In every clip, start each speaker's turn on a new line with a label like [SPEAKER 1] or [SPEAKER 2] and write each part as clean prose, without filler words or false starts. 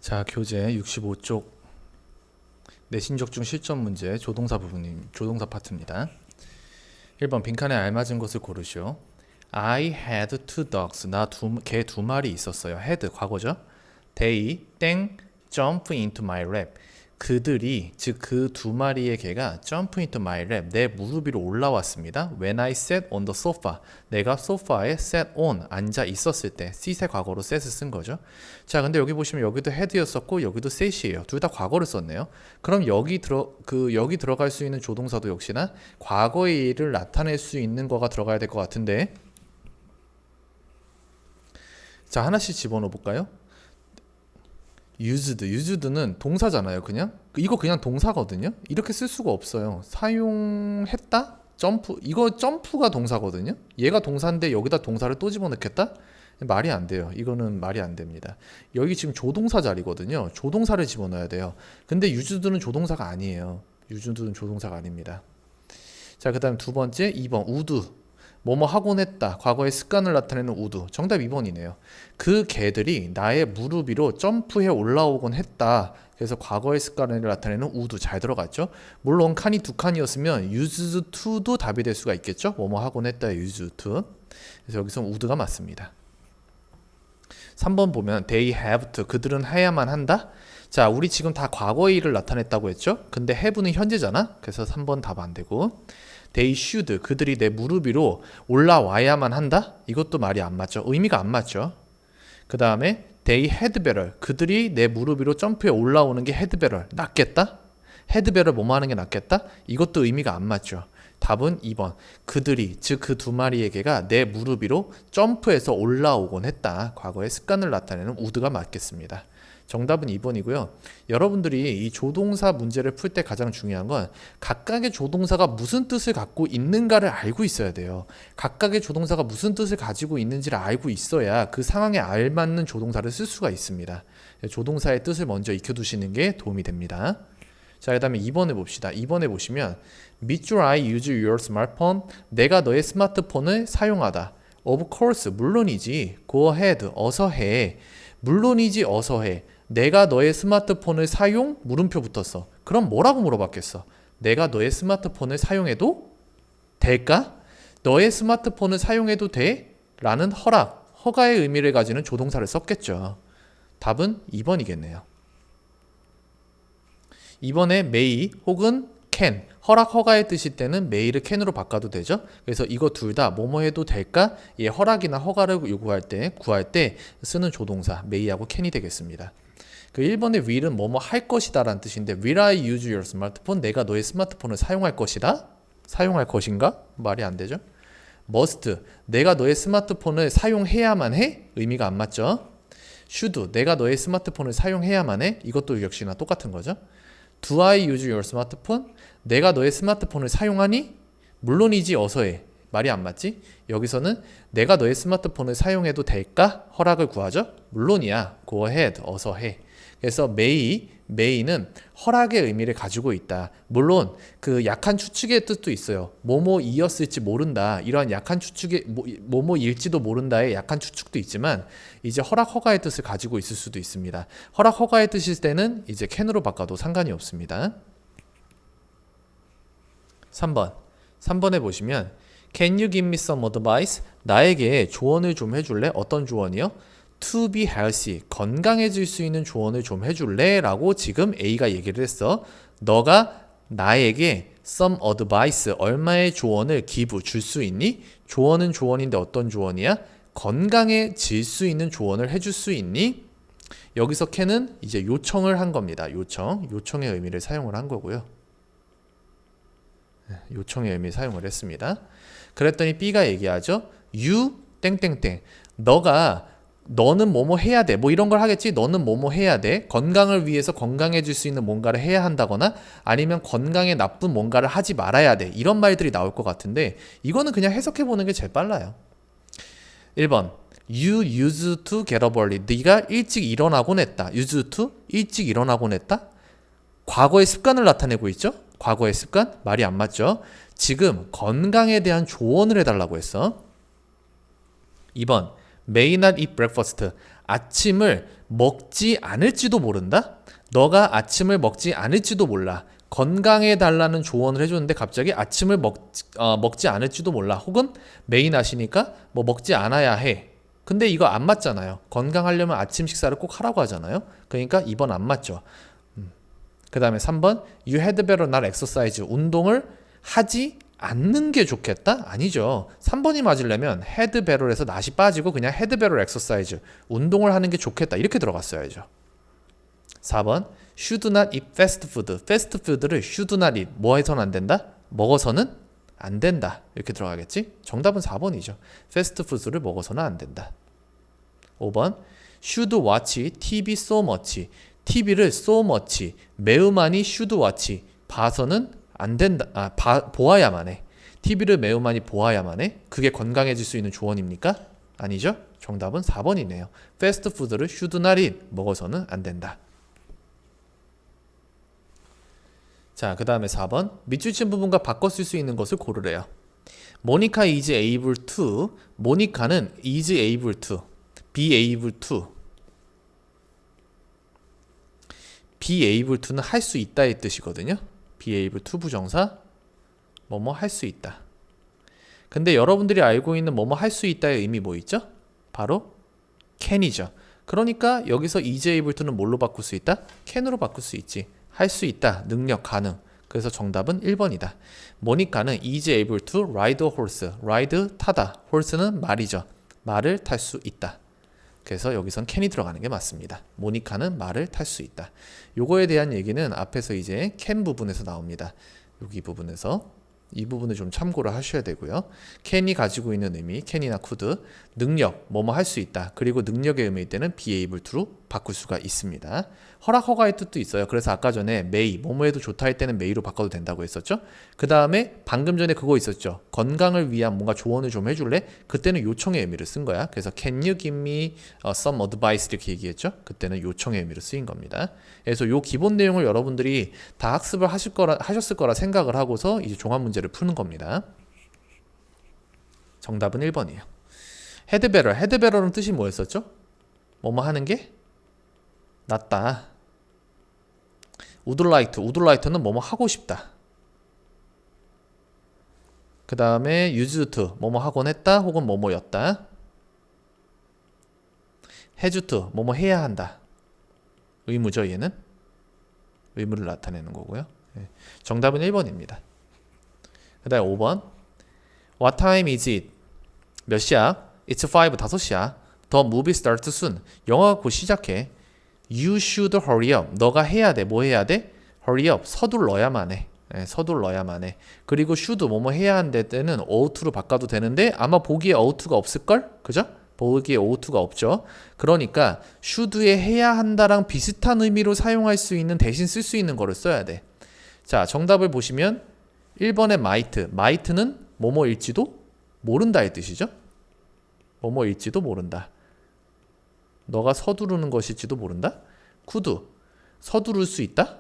[SPEAKER 1] 자, 교재 65쪽 내신적 중 실전 문제 조동사 부분님 조동사 파트입니다. 1번 빈칸에 알맞은 것을 고르시오. I had two dogs. 나 개 두 마리 있었어요. had 과거죠. They 땡 jump into my lap. 그들이 즉 그 두 마리의 개가 jump into my lap 내 무릎 위로 올라왔습니다. When I sat on the sofa. 내가 소파에 sat on 앉아 있었을 때 sit의 과거로 sat을 쓴 거죠. 자, 근데 여기 보시면 여기도 had였었고 여기도 sat이에요. 둘 다 과거를 썼네요. 그럼 여기 들어갈 수 있는 조동사도 역시나 과거의 일을 나타낼 수 있는 거가 들어가야 될 것 같은데. 자, 하나씩 집어넣어 볼까요? used는 동사잖아요. 이거 그냥 동사거든요. 이렇게 쓸 수가 없어요. 사용했다? 점프. 이거 점프가 동사거든요. 얘가 동사인데 여기다 동사를 또 집어넣겠다? 말이 안 돼요. 이거는 말이 안 됩니다. 여기 지금 조동사 자리거든요. 조동사를 집어넣어야 돼요. 근데 used는 조동사가 아니에요. used는 조동사가 아닙니다. 자, 그 다음 두 번째 2번 우드. 뭐뭐 하곤 했다. 과거의 습관을 나타내는 우드. 정답 2번이네요. 그 개들이 나의 무릎 위로 점프해 올라오곤 했다. 그래서 과거의 습관을 나타내는 우드. 잘 들어갔죠? 물론 칸이 두 칸이었으면 used to도 답이 될 수가 있겠죠? 뭐뭐 하곤 했다. used to. 그래서 여기서 우드가 맞습니다. 3번 보면 they have to. 그들은 해야만 한다. 자, 우리 지금 다 과거의 일을 나타냈다고 했죠? 근데 have는 현재잖아? 그래서 3번 답 안 되고 they should. 그들이 내 무릎 위로 올라와야만 한다? 이것도 말이 안 맞죠? 의미가 안 맞죠? 그 다음에 they had better. 그들이 내 무릎 위로 점프해 올라오는 게 had better. 낫겠다? had better 뭐뭐 하는 게 낫겠다? 이것도 의미가 안 맞죠? 답은 2번. 그들이 즉 그 두 마리의 개가 내 무릎 위로 점프해서 올라오곤 했다. 과거의 습관을 나타내는 would가 맞겠습니다. 정답은 2번이고요. 여러분들이 이 조동사 문제를 풀 때 가장 중요한 건 각각의 조동사가 무슨 뜻을 갖고 있는가를 알고 있어야 돼요. 각각의 조동사가 무슨 뜻을 가지고 있는지를 알고 있어야 그 상황에 알맞는 조동사를 쓸 수가 있습니다. 조동사의 뜻을 먼저 익혀두시는 게 도움이 됩니다. 자, 그 다음에 2번에 봅시다. 2번에 보시면 Did I use your smartphone? 내가 너의 스마트폰을 사용하다. Of course, 물론이지. Go ahead, 어서 해. 물론이지, 어서 해. 내가 너의 스마트폰을 사용? 물음표 붙었어. 그럼 뭐라고 물어봤겠어? 내가 너의 스마트폰을 사용해도 될까? 너의 스마트폰을 사용해도 돼? 라는 허가의 의미를 가지는 조동사를 썼겠죠. 답은 2번이겠네요. 2번에 may 혹은 can, 허가의 뜻일 때는 may를 can으로 바꿔도 되죠. 그래서 이거 둘 다 뭐뭐 해도 될까? 예, 허락이나 허가를 요구할 때, 구할 때 쓰는 조동사 may하고 can이 되겠습니다. 그 1번의 will은 뭐뭐 할 것이다 라는 뜻인데 will I use your smartphone? 내가 너의 스마트폰을 사용할 것이다? 사용할 것인가? 말이 안 되죠. must, 내가 너의 스마트폰을 사용해야만 해? 의미가 안 맞죠. should, 내가 너의 스마트폰을 사용해야만 해? 이것도 역시나 똑같은 거죠. Do I use your smartphone? 내가 너의 스마트폰을 사용하니? 물론이지, 어서 해. 말이 안 맞지? 여기서는 내가 너의 스마트폰을 사용해도 될까? 허락을 구하죠? 물론이야. Go ahead. 어서 해. 그래서 may는 허락의 의미를 가지고 있다. 물론 그 약한 추측의 뜻도 있어요. 뭐뭐이었을지 모른다. 이러한 약한 추측의 뭐뭐일지도 모른다의 약한 추측도 있지만 이제 허가의 뜻을 가지고 있을 수도 있습니다. 허가의 뜻일 때는 이제 can으로 바꿔도 상관이 없습니다. 3번에 보시면 Can you give me some advice? 나에게 조언을 좀 해줄래? 어떤 조언이요? To be healthy, 건강해질 수 있는 조언을 좀 해줄래? 라고 지금 A가 얘기를 했어. 너가 나에게 some advice, 얼마의 조언을 줄 수 있니? 조언은 조언인데 어떤 조언이야? 건강해질 수 있는 조언을 해줄 수 있니? 여기서 can은 이제 요청을 한 겁니다. 요청의 의미를 사용을 한 거고요. 요청의 의미 사용을 했습니다. 그랬더니 B가 얘기하죠. You 땡땡땡. 너는 뭐뭐 해야 돼. 뭐 이런 걸 하겠지. 너는 뭐뭐 해야 돼. 건강을 위해서 건강해질 수 있는 뭔가를 해야 한다거나 아니면 건강에 나쁜 뭔가를 하지 말아야 돼. 이런 말들이 나올 것 같은데 이거는 그냥 해석해 보는 게 제일 빨라요. 1번. You used to get up early. 네가 일찍 일어나곤 했다. used to 일찍 일어나곤 했다. 과거의 습관을 나타내고 있죠. 과거의 습관? 말이 안 맞죠. 지금 건강에 대한 조언을 해달라고 했어. 2번. May not eat breakfast. 아침을 먹지 않을지도 모른다? 너가 아침을 먹지 않을지도 몰라. 건강해 달라는 조언을 해줬는데 갑자기 아침을 먹지 않을지도 몰라. 혹은 메인하시니까 뭐 먹지 않아야 해. 근데 이거 안 맞잖아요. 건강하려면 아침 식사를 꼭 하라고 하잖아요. 그러니까 2번 안 맞죠. 그 다음에 3번 You had better not exercise. 운동을 하지 않는 게 좋겠다? 아니죠. 3번이 맞으려면 had better에서 not이 빠지고 그냥 had better exercise. 운동을 하는 게 좋겠다. 이렇게 들어갔어야죠. 4번 should not eat fast food. fast food를 should not eat. 뭐 해서는 안 된다? 먹어서는 안 된다. 이렇게 들어가겠지? 정답은 4번이죠. fast food를 먹어서는 안 된다. 5번 should watch TV so much. TV를 so much. 매우 많이 should watch. 봐서는 안 된다. 보아야만 해. TV를 매우 많이 보아야만 해. 그게 건강해질 수 있는 조언입니까? 아니죠? 정답은 4번이네요. fast food를 should not eat. 먹어서는 안 된다. 자, 그 다음에 4번 밑줄 친 부분과 바꿔 쓸 수 있는 것을 고르래요. 모니카 is able to. 모니카는 is able to. be able to. be able to는 할 수 있다의 뜻이거든요. be able to 부정사 뭐뭐 할 수 있다. 근데 여러분들이 알고 있는 뭐뭐 할 수 있다의 의미 뭐 있죠? 바로 can이죠. 그러니까 여기서 is able to는 뭘로 바꿀 수 있다? can으로 바꿀 수 있지. 할 수 있다. 능력 가능. 그래서 정답은 1번이다. 모니카는 is able to ride a horse. ride 타다. horse는 말이죠. 말을 탈 수 있다. 그래서 여기선 can이 들어가는 게 맞습니다. 모니카는 말을 탈 수 있다. 요거에 대한 얘기는 앞에서 이제 can 부분에서 나옵니다. 여기 부분에서 이 부분을 좀 참고를 하셔야 되고요. can이 가지고 있는 의미, can이나 could, 능력, 뭐뭐 할 수 있다. 그리고 능력의 의미일 때는 be able to로 바꿀 수가 있습니다. 허락, 허가의 뜻도 있어요. 그래서 아까 전에 may, 뭐뭐 해도 좋다 할 때는 may로 바꿔도 된다고 했었죠. 그 다음에 방금 전에 그거 있었죠. 건강을 위한 뭔가 조언을 좀 해줄래? 그때는 요청의 의미를 쓴 거야. 그래서 can you give me some advice 이렇게 얘기했죠. 그때는 요청의 의미로 쓰인 겁니다. 그래서 요 기본 내용을 여러분들이 다 학습을 하셨을 거라 생각을 하고서 이제 종합 문제를 푸는 겁니다. 정답은 1번이에요. had better. had better는 뜻이 뭐였었죠? 뭐뭐 하는 게 낫다. would like to. would like to는 뭐뭐 하고 싶다. 그 다음에 used to. 뭐뭐 하곤 했다 혹은 뭐뭐였다. has to. 뭐뭐 해야 한다. 의무죠, 얘는. 의무를 나타내는 거고요. 정답은 1번입니다. 그 다음에 5번. What time is it? 몇 시야? It's 5, 5시야. The movie starts soon. 영화가 곧 시작해. You should hurry up. 너가 해야 돼. 뭐 해야 돼? Hurry up. 서둘러야만 해. 서둘러야만 해. 그리고 should 뭐뭐 해야 한다 때는 ought to로 바꿔도 되는데 아마 보기에 ought to가 없을걸? 그죠? 보기에 ought to가 없죠. 그러니까 should에 해야 한다랑 비슷한 의미로 사용할 수 있는 대신 쓸 수 있는 거를 써야 돼. 자, 정답을 보시면 1번의 might. might는 뭐뭐일지도 모른다의 뜻이죠. 뭐뭐일지도 모른다. 너가 서두르는 것일지도 모른다. could. 서두를 수 있다.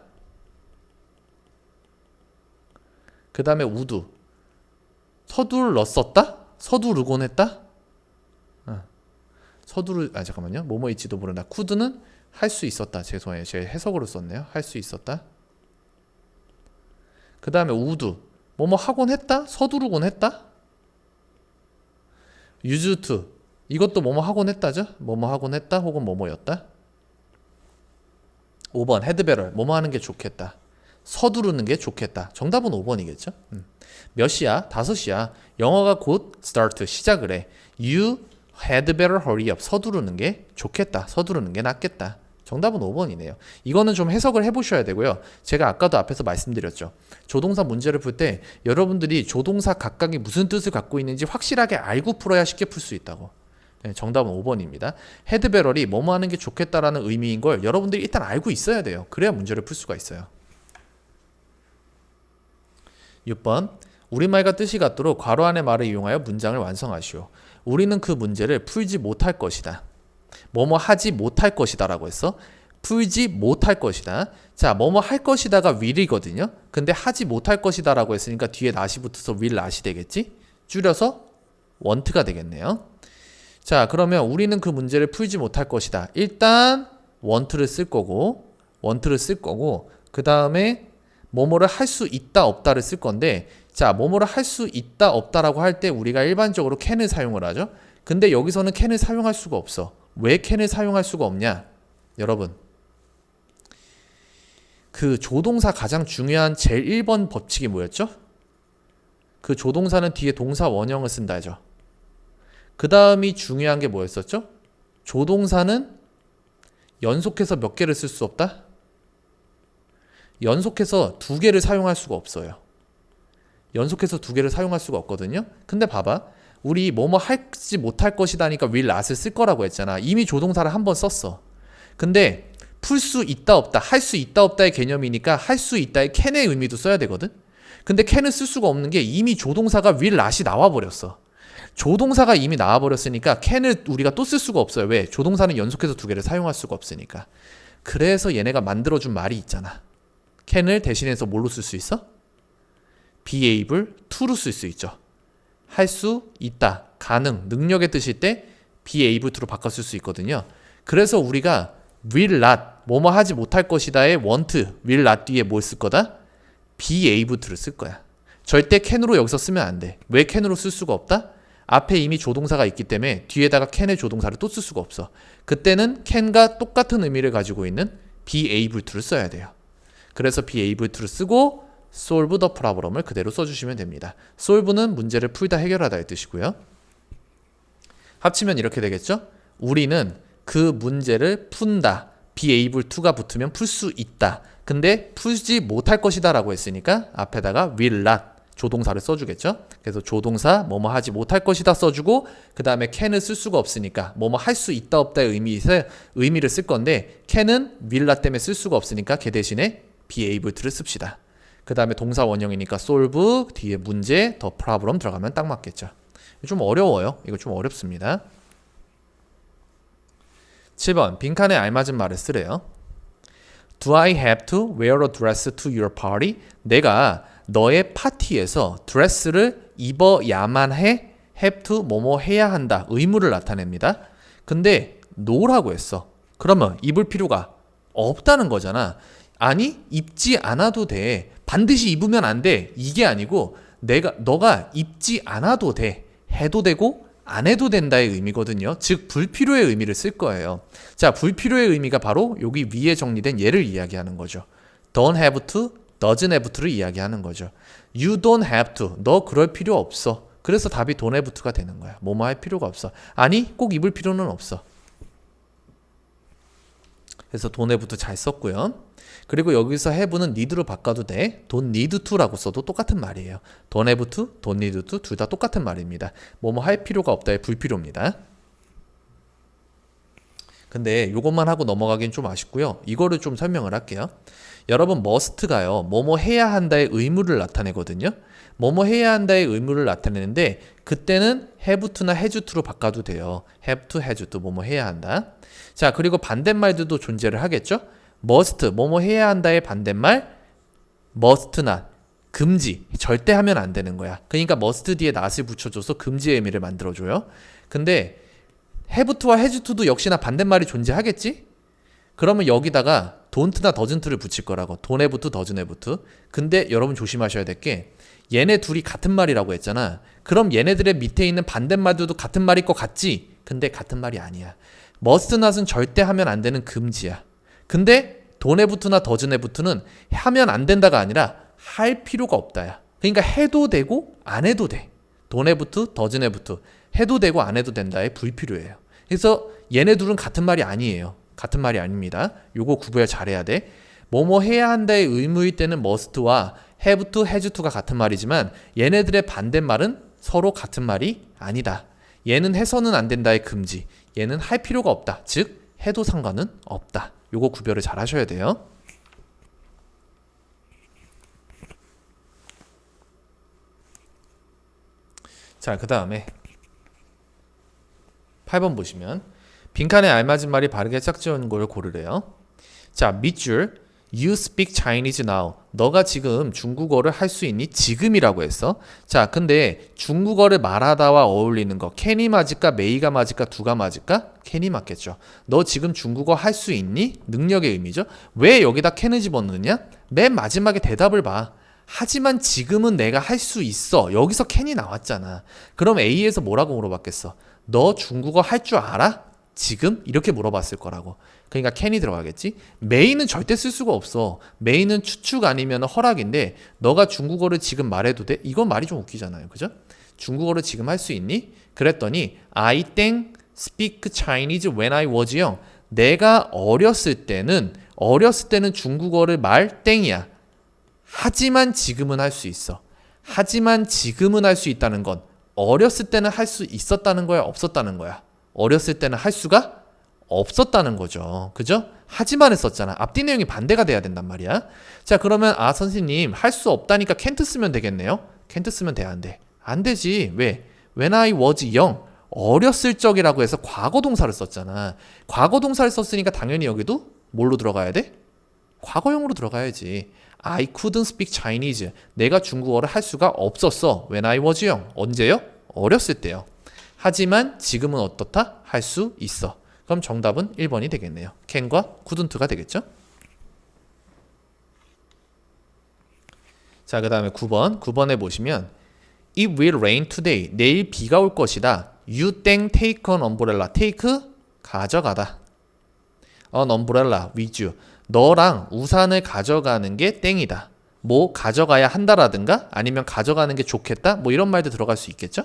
[SPEAKER 1] 그 다음에 would. 서둘렀었다? 서두르곤 했다? 잠깐만요. 뭐뭐일지도 모른다. could는 할 수 있었다. 죄송해요. 제가 해석으로 썼네요. 할 수 있었다. 그 다음에 would. 뭐뭐 하곤 했다? 서두르곤 했다? used to. 이것도 뭐뭐 하곤 했다죠? 뭐뭐 하곤 했다 혹은 뭐뭐였다. 5번 had better. 뭐뭐 하는 게 좋겠다. 서두르는 게 좋겠다. 정답은 5번이겠죠? 몇 시야? 5시야. 영화가 곧 start. 시작을 해. You had better hurry up. 서두르는 게 좋겠다. 서두르는 게 낫겠다. 정답은 5번이네요. 이거는 좀 해석을 해보셔야 되고요. 제가 아까도 앞에서 말씀드렸죠. 조동사 문제를 풀 때 여러분들이 조동사 각각이 무슨 뜻을 갖고 있는지 확실하게 알고 풀어야 쉽게 풀 수 있다고. 정답은 5번입니다. had better이 뭐뭐 하는 게 좋겠다라는 의미인 걸 여러분들이 일단 알고 있어야 돼요. 그래야 문제를 풀 수가 있어요. 6번. 우리말과 뜻이 같도록 괄호 안의 말을 이용하여 문장을 완성하시오. 우리는 그 문제를 풀지 못할 것이다. 뭐뭐 하지 못할 것이다 라고 했어. 풀지 못할 것이다. 자, 뭐뭐 할 것이다가 will이거든요. 근데 하지 못할 것이다 라고 했으니까 뒤에 not이 붙어서 will not이 되겠지? 줄여서 want가 되겠네요. 자, 그러면 우리는 그 문제를 풀지 못할 것이다. 일단 want를 쓸 거고 그 다음에 뭐뭐를 할 수 있다 없다를 쓸 건데, 자, 뭐뭐를 할 수 있다 없다라고 할 때 우리가 일반적으로 can을 사용을 하죠. 근데 여기서는 can을 사용할 수가 없어. 왜 can을 사용할 수가 없냐? 여러분, 그 조동사 가장 중요한 제일 1번 법칙이 뭐였죠? 그 조동사는 뒤에 동사 원형을 쓴다죠. 그 다음이 중요한 게 뭐였었죠? 조동사는 연속해서 몇 개를 쓸 수 없다? 연속해서 두 개를 사용할 수가 없어요. 연속해서 두 개를 사용할 수가 없거든요. 근데 봐봐, 우리 뭐뭐 할지 못할 것이다니까 will not을 쓸 거라고 했잖아. 이미 조동사를 한 번 썼어. 근데 풀 수 있다 없다, 할 수 있다 없다의 개념이니까 할 수 있다의 can의 의미도 써야 되거든. 근데 can을 쓸 수가 없는 게 이미 조동사가 will not이 나와버렸어. 조동사가 이미 나와버렸으니까 can을 우리가 또 쓸 수가 없어요. 왜? 조동사는 연속해서 두 개를 사용할 수가 없으니까. 그래서 얘네가 만들어준 말이 있잖아. can을 대신해서 뭘로 쓸 수 있어? be able to로 쓸 수 있죠. 할 수 있다, 가능, 능력의 뜻일 때 be able to로 바꿔 쓸 수 있거든요. 그래서 우리가 will not, 뭐뭐 하지 못할 것이다의 want, will not 뒤에 뭘 쓸 거다? be able to를 쓸 거야. 절대 can으로 여기서 쓰면 안 돼. 왜 can으로 쓸 수가 없다? 앞에 이미 조동사가 있기 때문에 뒤에다가 can의 조동사를 또 쓸 수가 없어. 그때는 can과 똑같은 의미를 가지고 있는 be able to를 써야 돼요. 그래서 be able to를 쓰고 solve the problem을 그대로 써주시면 됩니다. solve는 문제를 풀다, 해결하다의 뜻이고요. 합치면 이렇게 되겠죠? 우리는 그 문제를 푼다. be able to가 붙으면 풀 수 있다. 근데 풀지 못할 것이다 라고 했으니까 앞에다가 will not, 조동사를 써주겠죠? 그래서 조동사 뭐뭐 하지 못할 것이다 써주고, 그 다음에 can을 쓸 수가 없으니까 뭐뭐 할 수 있다 없다의 의미를 쓸 건데, can은 will not 때문에 쓸 수가 없으니까 걔 대신에 be able to를 씁시다. 그 다음에 동사 원형이니까 solve, 뒤에 문제, 더 problem 들어가면 딱 맞겠죠. 좀 어려워요. 이거 좀 어렵습니다. 7번, 빈칸에 알맞은 말을 쓰래요. Do I have to wear a dress to your party? 내가 너의 파티에서 드레스를 입어야만 해? have to 뭐뭐 해야 한다. 의무를 나타냅니다. 근데 no라고 했어. 그러면 입을 필요가 없다는 거잖아. 아니, 입지 않아도 돼. 반드시 입으면 안 돼. 이게 아니고 너가 입지 않아도 돼. 해도 되고 안 해도 된다의 의미거든요. 즉 불필요의 의미를 쓸 거예요. 자, 불필요의 의미가 바로 여기 위에 정리된 얘를 이야기하는 거죠. Don't have to, doesn't have to를 이야기하는 거죠. You don't have to, 너 그럴 필요 없어. 그래서 답이 don't have to가 되는 거야. 뭐뭐 할 필요가 없어. 아니, 꼭 입을 필요는 없어. 그래서 don't have to 잘 썼고요. 그리고 여기서 have는 need로 바꿔도 돼. don't need to라고 써도 똑같은 말이에요. don't have to, don't need to 둘 다 똑같은 말입니다. 뭐뭐 할 필요가 없다의 불필요입니다. 근데 이것만 하고 넘어가긴 좀 아쉽고요. 이거를 좀 설명을 할게요. 여러분, must가요, 뭐뭐 해야 한다의 의무를 나타내거든요. 뭐뭐 해야 한다의 의무를 나타내는데 그때는 have to나 has to로 바꿔도 돼요. have to, has to, 뭐뭐 해야 한다. 자, 그리고 반대말들도 존재를 하겠죠. must, 뭐뭐 해야 한다의 반대말 must not, 금지, 절대 하면 안 되는 거야. 그러니까 must 뒤에 not을 붙여줘서 금지의 의미를 만들어줘요. 근데 have to와 has to도 역시나 반대말이 존재하겠지? 그러면 여기다가 don't나 doesn't를 붙일 거라고. don't have to, doesn't have to. 근데 여러분 조심하셔야 될 게 얘네 둘이 같은 말이라고 했잖아. 그럼 얘네들의 밑에 있는 반대말들도 같은 말일 것 같지? 근데 같은 말이 아니야. must not은 절대 하면 안 되는 금지야. 근데 don't have to나 doesn't have to는 하면 안 된다가 아니라 할 필요가 없다야. 그러니까 해도 되고 안 해도 돼. don't have to, doesn't have to. 해도 되고 안 해도 된다의 불필요해요. 그래서 얘네 둘은 같은 말이 아니에요. 같은 말이 아닙니다. 요거 구별 잘해야 돼. 뭐뭐 해야 한다의 의무일 때는 must와 have to, has to가 같은 말이지만 얘네들의 반대말은 서로 같은 말이 아니다. 얘는 해서는 안 된다의 금지, 얘는 할 필요가 없다. 즉 해도 상관은 없다. 요거 구별을 잘 하셔야 돼요. 자, 그 다음에 8번 보시면 빈칸에 알맞은 말이 바르게 짝지은 걸 고르래요. 자, 밑줄 You speak Chinese now. 너가 지금 중국어를 할 수 있니? 지금이라고 했어. 자, 근데 중국어를 말하다와 어울리는 거 can이 맞을까? may가 맞을까? do가 맞을까? can이 맞겠죠. 너 지금 중국어 할 수 있니? 능력의 의미죠. 왜 여기다 can을 집어넣느냐? 맨 마지막에 대답을 봐. 하지만 지금은 내가 할 수 있어. 여기서 can이 나왔잖아. 그럼 A에서 뭐라고 물어봤겠어? 너 중국어 할 줄 알아? 지금? 이렇게 물어봤을 거라고. 그러니까 can이 들어가겠지. may는 절대 쓸 수가 없어. may는 추측 아니면 허락인데 너가 중국어를 지금 말해도 돼? 이건 말이 좀 웃기잖아요. 그죠? 중국어를 지금 할 수 있니? 그랬더니 I think speak Chinese when I was young. 내가 어렸을 때는 중국어를 말 땡이야. 하지만 지금은 할 수 있어. 하지만 지금은 할 수 있다는 건 어렸을 때는 할 수 있었다는 거야, 없었다는 거야? 어렸을 때는 할 수가 없었다는 거죠. 그죠? 하지만 했었잖아. 앞뒤 내용이 반대가 돼야 된단 말이야. 자, 그러면 선생님 할 수 없다니까 can't 쓰면 되겠네요. can't 쓰면 돼, 안 돼? 안 되지. 왜? When I was young. 어렸을 적이라고 해서 과거 동사를 썼잖아. 과거 동사를 썼으니까 당연히 여기도 뭘로 들어가야 돼? 과거형으로 들어가야지. I couldn't speak Chinese. 내가 중국어를 할 수가 없었어. When I was young. 언제요? 어렸을 때요. 하지만 지금은 어떻다? 할 수 있어. 그럼 정답은 1번이 되겠네요. can과 couldn't가 되겠죠? 자, 그 다음에 9번. 9번에 보시면 It will rain today. 내일 비가 올 것이다. You take an umbrella. take 가져가다. An umbrella with you. 너랑 우산을 가져가는 게 땡이다. 뭐 가져가야 한다라든가 아니면 가져가는 게 좋겠다. 뭐 이런 말도 들어갈 수 있겠죠?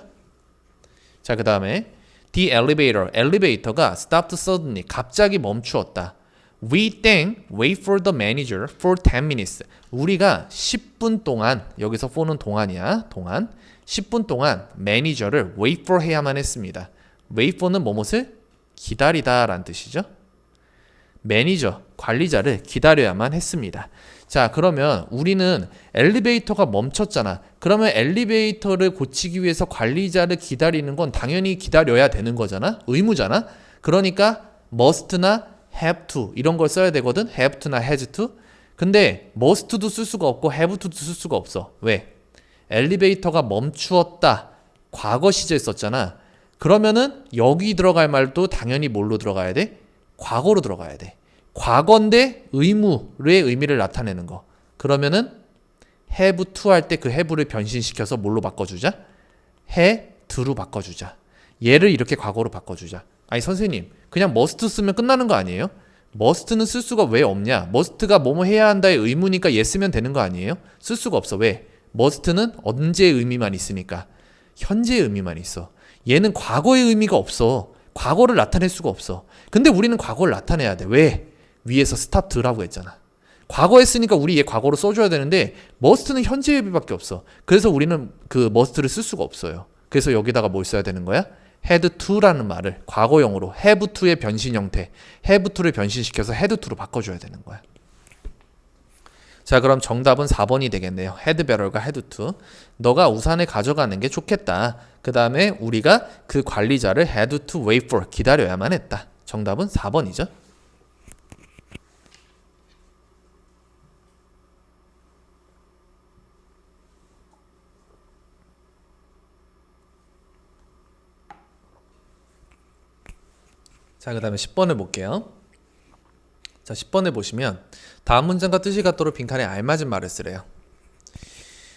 [SPEAKER 1] 자, 그 다음에 The elevator. 엘리베이터가 stopped suddenly. 갑자기 멈추었다. We think wait for the manager for 10 minutes. 우리가 10분 동안, 여기서 for는 동안이야. 동안. 10분 동안 매니저를 wait for 해야만 했습니다. wait for는 뭐뭇을? 기다리다 라는 뜻이죠. 매니저, 관리자를 기다려야만 했습니다. 자, 그러면 우리는 엘리베이터가 멈췄잖아. 그러면 엘리베이터를 고치기 위해서 관리자를 기다리는 건 당연히 기다려야 되는 거잖아. 의무잖아. 그러니까 must나 have to 이런 걸 써야 되거든. have to나 has to. 근데 must도 쓸 수가 없고 have to도 쓸 수가 없어. 왜? 엘리베이터가 멈추었다. 과거 시제 썼잖아. 그러면은 여기 들어갈 말도 당연히 뭘로 들어가야 돼? 과거로 들어가야 돼. 과거인데 의무의 의미를 나타내는 거. 그러면은 have to 할 때 그 have를 변신시켜서 뭘로 바꿔주자? he to로 바꿔주자. 얘를 이렇게 과거로 바꿔주자. 아니 선생님 그냥 must 쓰면 끝나는 거 아니에요? must는 쓸 수가 왜 없냐? must가 뭐뭐 해야 한다의 의무니까 얘 쓰면 되는 거 아니에요? 쓸 수가 없어. 왜? must는 언제의 의미만 있으니까 현재의 의미만 있어. 얘는 과거의 의미가 없어. 과거를 나타낼 수가 없어. 근데 우리는 과거를 나타내야 돼. 왜? 위에서 start라고 했잖아. 과거에 쓰니까 우리 얘 과거로 써줘야 되는데 must는 현재의 의미밖에 없어. 그래서 우리는 그 must를 쓸 수가 없어요. 그래서 여기다가 뭘 써야 되는 거야? had to라는 말을 과거형으로 have to의 변신 형태 have to를 변신시켜서 had to로 바꿔줘야 되는 거야. 자, 그럼 정답은 4번이 되겠네요. had better가 had to. 너가 우산을 가져가는 게 좋겠다. 그 다음에 우리가 그 관리자를 had to wait for 기다려야만 했다. 정답은 4번이죠. 자, 그 다음에 10번을 볼게요. 자, 10번에 보시면 다음 문장과 뜻이 같도록 빈칸에 알맞은 말을 쓰래요.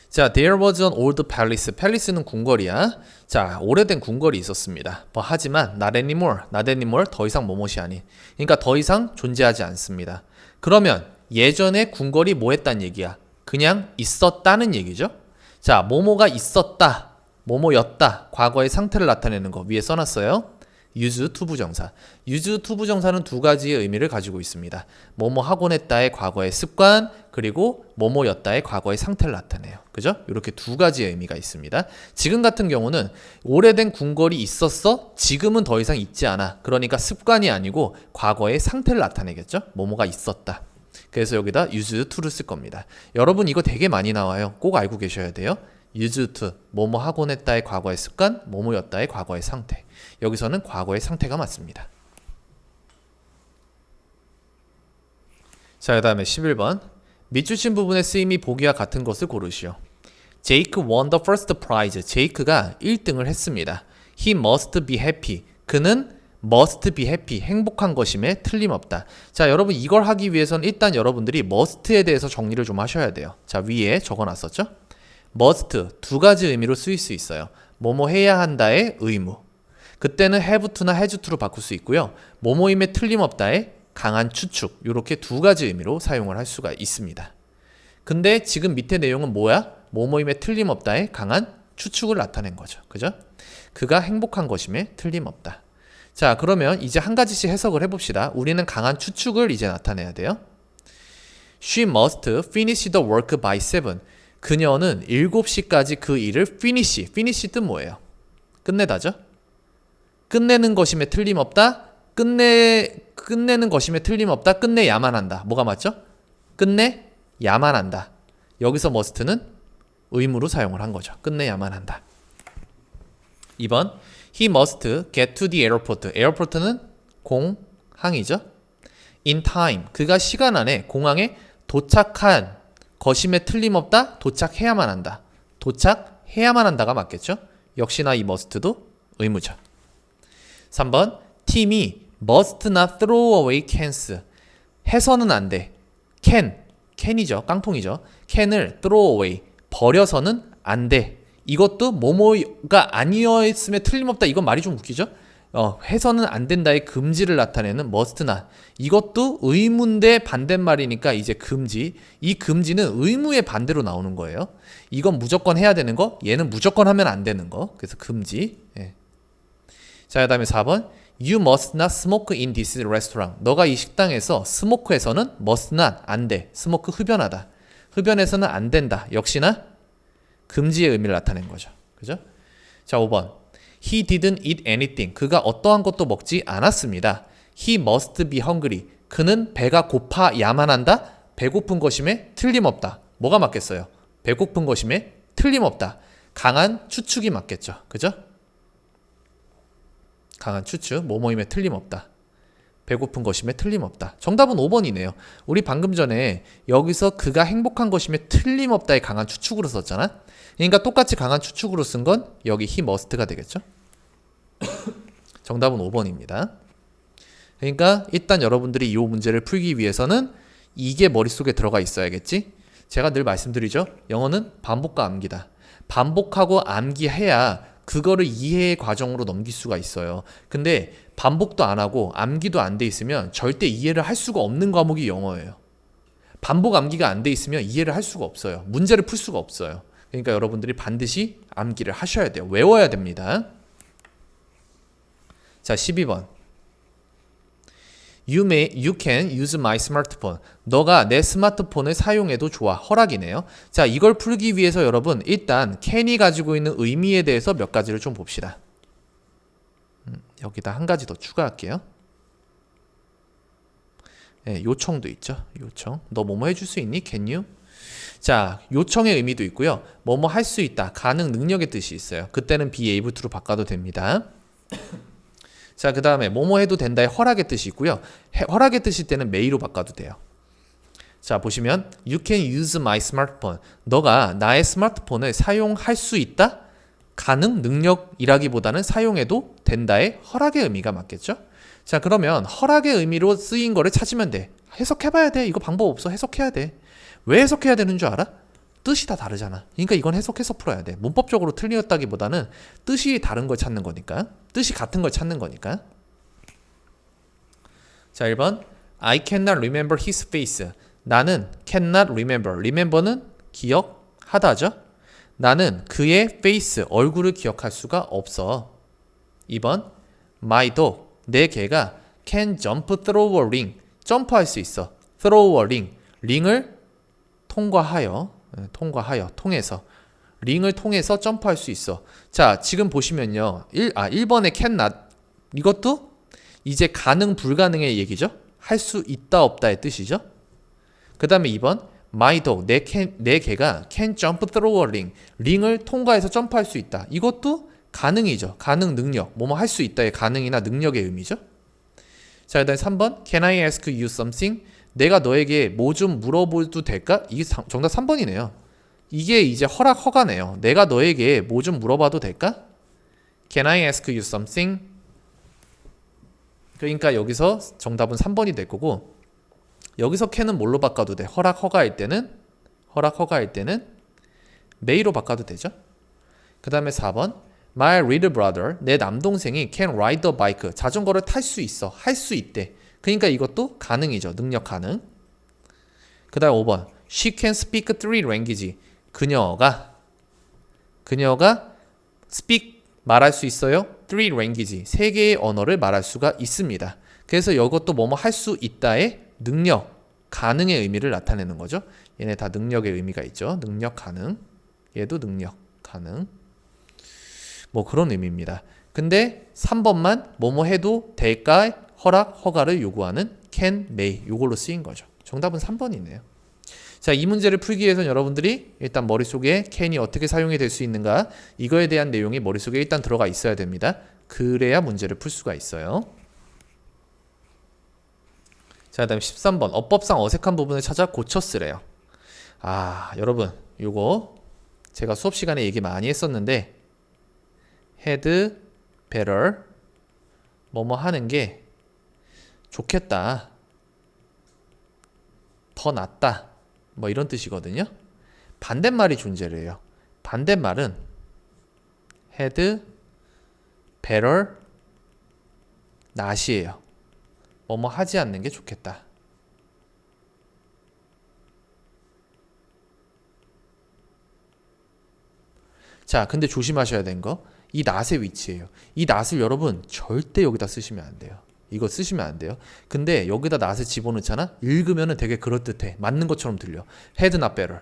[SPEAKER 1] 자, there was an old palace. 팰리스는 궁궐이야. 자, 오래된 궁궐이 있었습니다. 하지만 not anymore, 더 이상 뭐뭇이 아닌. 그러니까 더 이상 존재하지 않습니다. 그러면 예전에 궁궐이 뭐 했단 얘기야? 그냥 있었다는 얘기죠. 자, 뭐뭐가 있었다, 뭐뭐였다, 과거의 상태를 나타내는 거 위에 써놨어요. use to 부정사. use to 부정사는 두 가지의 의미를 가지고 있습니다. 뭐뭐 하곤 했다의 과거의 습관, 그리고 뭐뭐였다의 과거의 상태를 나타내요. 그죠? 이렇게 두 가지의 의미가 있습니다. 지금 같은 경우는 오래된 궁궐이 있었어? 지금은 더 이상 있지 않아. 그러니까 습관이 아니고 과거의 상태를 나타내겠죠? 뭐뭐가 있었다. 그래서 여기다 use to를 쓸 겁니다. 여러분 이거 되게 많이 나와요. 꼭 알고 계셔야 돼요. use to, 뭐뭐 하곤 했다의 과거의 습관, 뭐뭐였다의 과거의 상태. 여기서는 과거의 상태가 맞습니다. 자, 그 다음에 11번. 밑줄친 부분의 쓰임이 보기와 같은 것을 고르시오. 제이크 won the first prize. 제이크가 1등을 했습니다. He must be happy. 그는 must be happy. 행복한 것임에 틀림없다. 자, 여러분 이걸 하기 위해서는 일단 여러분들이 must에 대해서 정리를 좀 하셔야 돼요. 자, 위에 적어놨었죠? must 두 가지 의미로 쓰일 수 있어요. 뭐뭐 해야 한다의 의무. 그때는 have to나 has to로 바꿀 수 있고요. 뭐뭐임에 틀림없다의 강한 추측. 이렇게 두 가지 의미로 사용을 할 수가 있습니다. 근데 지금 밑에 내용은 뭐야? 뭐뭐임에 틀림없다의 강한 추측을 나타낸 거죠. 그죠? 그가 행복한 것임에 틀림없다. 자, 그러면 이제 한 가지씩 해석을 해봅시다. 우리는 강한 추측을 이제 나타내야 돼요. She must finish the work by 7. 그녀는 7시까지 그 일을 finish 뜻 뭐예요? 끝내다죠? 끝내는 것임에 틀림없다. 끝내는 것임에 틀림없다. 끝내야만 한다. 뭐가 맞죠? 끝내야만 한다. 여기서 must는 의무로 사용을 한 거죠. 끝내야만 한다. 2번 He must get to the airport. 에어포트는 공항이죠. In time. 그가 시간 안에 공항에 도착한 것임에 틀림없다. 도착해야만 한다. 도착해야만 한다가 맞겠죠. 역시나 이 must도 의무죠. 3번 팀이 must not throw away cans. 해서는 안 돼. can이죠. 깡통이죠. can을 throw away. 버려서는 안 돼. 이것도 뭐뭐가 아니었음에 틀림없다. 이건 말이 좀 웃기죠? 해서는 안 된다의 금지를 나타내는 must not. 이것도 의무인데 반대말이니까 이제 금지. 이 금지는 의무의 반대로 나오는 거예요. 이건 무조건 해야 되는 거, 얘는 무조건 하면 안 되는 거. 그래서 금지. 예. 자, 그 다음에 4번 You must not smoke in this restaurant. 너가 이 식당에서 스모크해서는 must not, 안 돼. 스모크 흡연하다. 흡연해서는 안 된다. 역시나 금지의 의미를 나타낸 거죠. 그죠? 자, 5번 He didn't eat anything. 그가 어떠한 것도 먹지 않았습니다. He must be hungry. 그는 배가 고파야만 한다. 배고픈 것임에 틀림없다. 뭐가 맞겠어요? 배고픈 것임에 틀림없다. 강한 추측이 맞겠죠. 그죠? 강한 추측, 뭐뭐임에 틀림없다. 배고픈 것임에 틀림없다. 정답은 5번이네요. 우리 방금 전에 여기서 그가 행복한 것임에 틀림없다의 강한 추측으로 썼잖아. 그러니까 똑같이 강한 추측으로 쓴 건 여기 he must가 되겠죠. 정답은 5번입니다. 그러니까 일단 여러분들이 이 문제를 풀기 위해서는 이게 머릿속에 들어가 있어야겠지. 제가 늘 말씀드리죠. 영어는 반복과 암기다. 반복하고 암기해야 그거를 이해의 과정으로 넘길 수가 있어요. 근데 반복도 안 하고 암기도 안 돼 있으면 절대 이해를 할 수가 없는 과목이 영어예요. 반복 암기가 안 돼 있으면 이해를 할 수가 없어요. 문제를 풀 수가 없어요. 그러니까 여러분들이 반드시 암기를 하셔야 돼요. 외워야 됩니다. 자, 12번. You can use my smartphone. 너가 내 스마트폰을 사용해도 좋아. 허락이네요. 자, 이걸 풀기 위해서 여러분 일단 can이 가지고 있는 의미에 대해서 몇 가지를 좀 봅시다. 여기다 한 가지 더 추가할게요. 네, 요청도 있죠. 요청. 너 뭐뭐 해줄 수 있니? Can you? 자, 요청의 의미도 있고요. 뭐뭐 할 수 있다. 가능, 능력의 뜻이 있어요. 그때는 be able to로 바꿔도 됩니다. 자, 그 다음에 뭐뭐 해도 된다의 허락의 뜻이 있고요. 허락의 뜻일 때는 may로 바꿔도 돼요. 자, 보시면 You can use my smartphone. 너가 나의 스마트폰을 사용할 수 있다? 가능, 능력이라기보다는 사용해도 된다의 허락의 의미가 맞겠죠? 자, 그러면 허락의 의미로 쓰인 거를 찾으면 돼. 해석해봐야 돼. 이거 방법 없어. 해석해야 돼. 왜 해석해야 되는 줄 알아? 뜻이 다 다르잖아. 그러니까 이건 해석해서 풀어야 돼. 문법적으로 틀렸다기보다는 뜻이 다른 걸 찾는 거니까. 뜻이 같은 걸 찾는 거니까. 자, 1번 I cannot remember his face. 나는 cannot remember. remember는 기억하다죠. 나는 그의 face, 얼굴을 기억할 수가 없어. 2번 My dog. 내 개가 can jump through a ring. 점프할 수 있어. through a ring. 링을 통해서 링을 통해서 점프할 수 있어. 자, 지금 보시면요. 1번의 cannot 이것도 이제 가능 불가능의 얘기죠. 할 수 있다 없다의 뜻이죠. 그 다음에 2번 My dog, 내 개가 can jump through a ring. 링을 통과해서 점프할 수 있다. 이것도 가능이죠. 가능, 능력. 뭐뭐 할 수 있다의 가능이나 능력의 의미죠. 자, 그 다음에 3번 Can I ask you something? 내가 너에게 뭐 좀 물어봐도 될까? 이게 정답 3번이네요. 이게 이제 허락 허가네요. 내가 너에게 뭐 좀 물어봐도 될까? Can I ask you something? 그러니까 여기서 정답은 3번이 될 거고, 여기서 can은 뭘로 바꿔도 돼? 허락 허가일 때는 may로 바꿔도 되죠. 그 다음에 4번 My little brother, 내 남동생이 can ride the bike, 자전거를 탈 수 있어, 할 수 있대. 그러니까 이것도 가능이죠. 능력 가능. 그 다음 5번 She can speak 3 languages, 그녀가 speak, 말할 수 있어요. 3 languages, 3개의 언어를 말할 수가 있습니다. 그래서 이것도 뭐뭐 할 수 있다의 능력, 가능의 의미를 나타내는 거죠. 얘네 다 능력의 의미가 있죠. 능력 가능, 얘도 능력 가능, 뭐 그런 의미입니다. 근데 3번만 뭐뭐 해도 될까, 허락, 허가를 요구하는 can, may, 요걸로 쓰인 거죠. 정답은 3번이네요. 자, 이 문제를 풀기 위해서는 여러분들이 일단 머릿속에 can이 어떻게 사용이 될 수 있는가, 이거에 대한 내용이 머릿속에 일단 들어가 있어야 됩니다. 그래야 문제를 풀 수가 있어요. 자, 그 다음 13번 어법상 어색한 부분을 찾아 고쳐 쓰래요. 여러분 요거 제가 수업 시간에 얘기 많이 했었는데, had better 뭐뭐 하는 게 좋겠다, 더 낫다, 뭐 이런 뜻이거든요. 반대말이 존재를 해요. 반대말은 had better not이에요. 뭐뭐 하지 않는 게 좋겠다. 자, 근데 조심하셔야 되는 거, 이 not의 위치예요. 이 not을 여러분 절대 여기다 쓰시면 안 돼요. 이거 쓰시면 안 돼요. 근데 여기다 not을 집어넣잖아? 읽으면은 되게 그럴듯해. 맞는 것처럼 들려. had not better.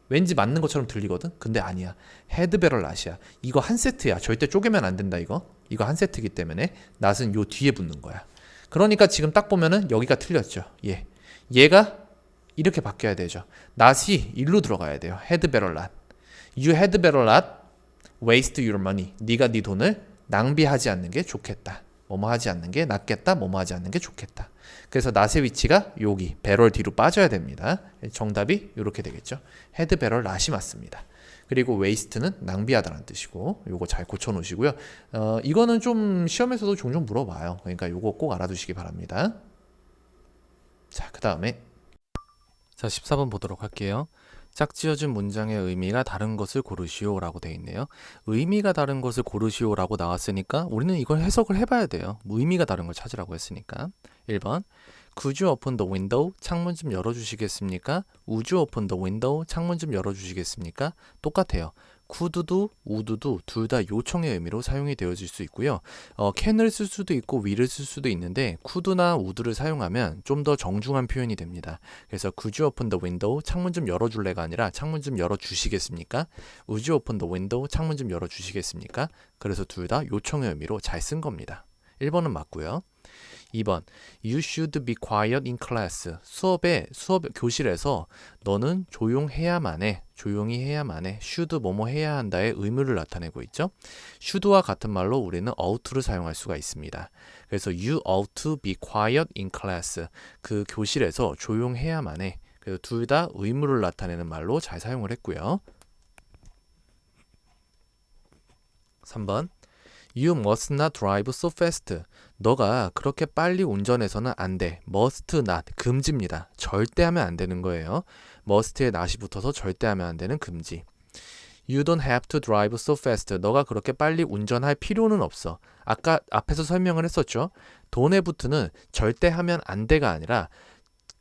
[SPEAKER 1] 왠지 맞는 것처럼 들리거든? 근데 아니야. had better not이야. 이거 한 세트야. 절대 쪼개면 안 된다, 이거. 이거 한 세트이기 때문에 not은 요 뒤에 붙는 거야. 그러니까 지금 딱 보면은 여기가 틀렸죠. 얘가 이렇게 바뀌어야 되죠. not이 일로 들어가야 돼요. had better not. You had better not waste your money. 네가 네 돈을 낭비하지 않는 게 좋겠다. 뭐뭐 하지 않는 게 낫겠다. 뭐뭐 하지 않는 게 좋겠다. 그래서 not의 위치가 여기 배럴 뒤로 빠져야 됩니다. 정답이 이렇게 되겠죠. had better not이 맞습니다. 그리고 waste는 낭비하다는 뜻이고, 요거 잘 고쳐 놓으시고요. 이거는 좀 시험에서도 종종 물어봐요. 그러니까 요거 꼭 알아두시기 바랍니다. 자, 그 다음에 14번 보도록 할게요. 짝지어진 문장의 의미가 다른 것을 고르시오 라고 되어 있네요. 의미가 다른 것을 고르시오 라고 나왔으니까 우리는 이걸 해석을 해봐야 돼요. 의미가 다른 걸 찾으라고 했으니까. 1번 Could you open the window? 창문 좀 열어주시겠습니까? Would you open the window? 창문 좀 열어주시겠습니까? 똑같아요. could도 would도 둘 다 요청의 의미로 사용이 되어질 수 있고요. can을 쓸 수도 있고 will을 쓸 수도 있는데 could나 would를 사용하면 좀 더 정중한 표현이 됩니다. 그래서 could you open the window? 창문 좀 열어줄래가 아니라 창문 좀 열어주시겠습니까? Would you open the window? 창문 좀 열어주시겠습니까? 그래서 둘 다 요청의 의미로 잘 쓴 겁니다. 1번은 맞고요. 2번 You should be quiet in class. 수업 교실에서 너는 조용해야만 해. 조용히 해야만 해. should 뭐뭐 해야 한다의 의무를 나타내고 있죠. should와 같은 말로 우리는 ought를 사용할 수가 있습니다. 그래서 You ought to be quiet in class. 그 교실에서 조용해야만 해. 그래서 둘 다 의무를 나타내는 말로 잘 사용을 했고요. 3번 You must not drive so fast. 너가 그렇게 빨리 운전해서는 안 돼. must not, 금지입니다. 절대 하면 안 되는 거예요. must에 not이 붙어서 절대 하면 안 되는 금지. You don't have to drive so fast. 너가 그렇게 빨리 운전할 필요는 없어. 아까 앞에서 설명을 했었죠. don't have는 절대 하면 안 돼가 아니라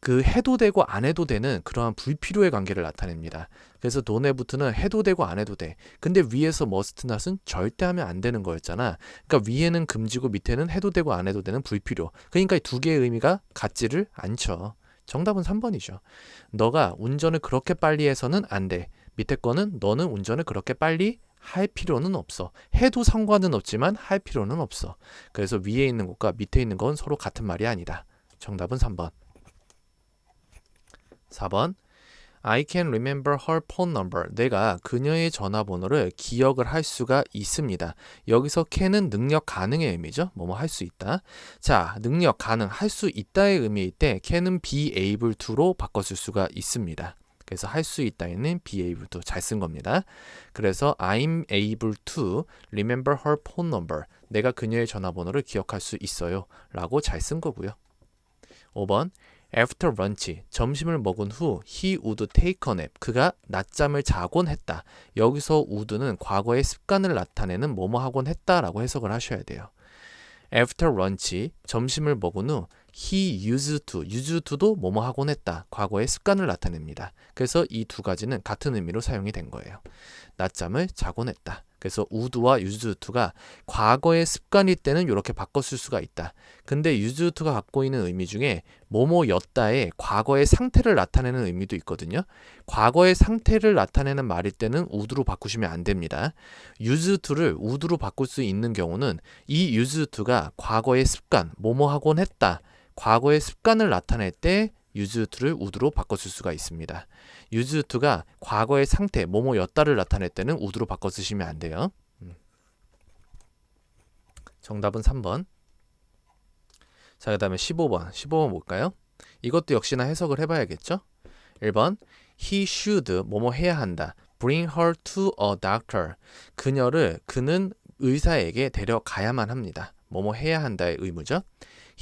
[SPEAKER 1] 그 해도 되고 안 해도 되는 그러한 불필요의 관계를 나타냅니다. 그래서 don't have는 해도 되고 안 해도 돼. 근데 위에서 must not은 절대 하면 안 되는 거였잖아. 그러니까 위에는 금지고 밑에는 해도 되고 안 해도 되는 불필요. 그러니까 이 두 개의 의미가 같지를 않죠. 정답은 3번이죠. 너가 운전을 그렇게 빨리 해서는 안 돼. 밑에 거는 너는 운전을 그렇게 빨리 할 필요는 없어. 해도 상관은 없지만 할 필요는 없어. 그래서 위에 있는 것과 밑에 있는 건 서로 같은 말이 아니다. 정답은 3번. 4번 I can remember her phone number. 내가 그녀의 전화번호를 기억을 할 수가 있습니다. 여기서 can은 능력 가능의 의미죠. 뭐뭐 할 수 있다. 자, 능력 가능, 할 수 있다의 의미일 때 can은 be able to로 바꿔줄 수가 있습니다. 그래서 할 수 있다에는 be able to 잘 쓴 겁니다. 그래서 I'm able to remember her phone number. 내가 그녀의 전화번호를 기억할 수 있어요. 라고 잘 쓴 거고요. 5번 After lunch, 점심을 먹은 후 he would take a nap. 그가 낮잠을 자곤 했다. 여기서 would는 과거의 습관을 나타내는 뭐뭐 하곤 했다라고 해석을 하셔야 돼요. After lunch, 점심을 먹은 후 he used to도 뭐뭐 하곤 했다. 과거의 습관을 나타냅니다. 그래서 이 두 가지는 같은 의미로 사용이 된 거예요. 낮잠을 자곤 했다. 그래서 would와 used to가 과거의 습관일 때는 이렇게 바꿔 쓸 수가 있다. 근데 used to가 갖고 있는 의미 중에 뭐뭐였다의 과거의 상태를 나타내는 의미도 있거든요. 과거의 상태를 나타내는 말일 때는 would로 바꾸시면 안 됩니다. used to를 would로 바꿀 수 있는 경우는 이 used to가 과거의 습관, 뭐뭐 하곤 했다. 과거의 습관을 나타낼 때 used to를 would로 바꿔 쓸 수가 있습니다. used to가 과거의 상태, 뭐뭐였다를 나타낼 때는 would로 바꿔 쓰시면 안 돼요. 정답은 3번. 자, 그 다음에 15번. 15번 볼까요? 이것도 역시나 해석을 해봐야겠죠? 1번 He should 뭐뭐 해야 한다. Bring her to a doctor. 그는 의사에게 데려가야만 합니다. 뭐뭐 해야 한다의 의무죠.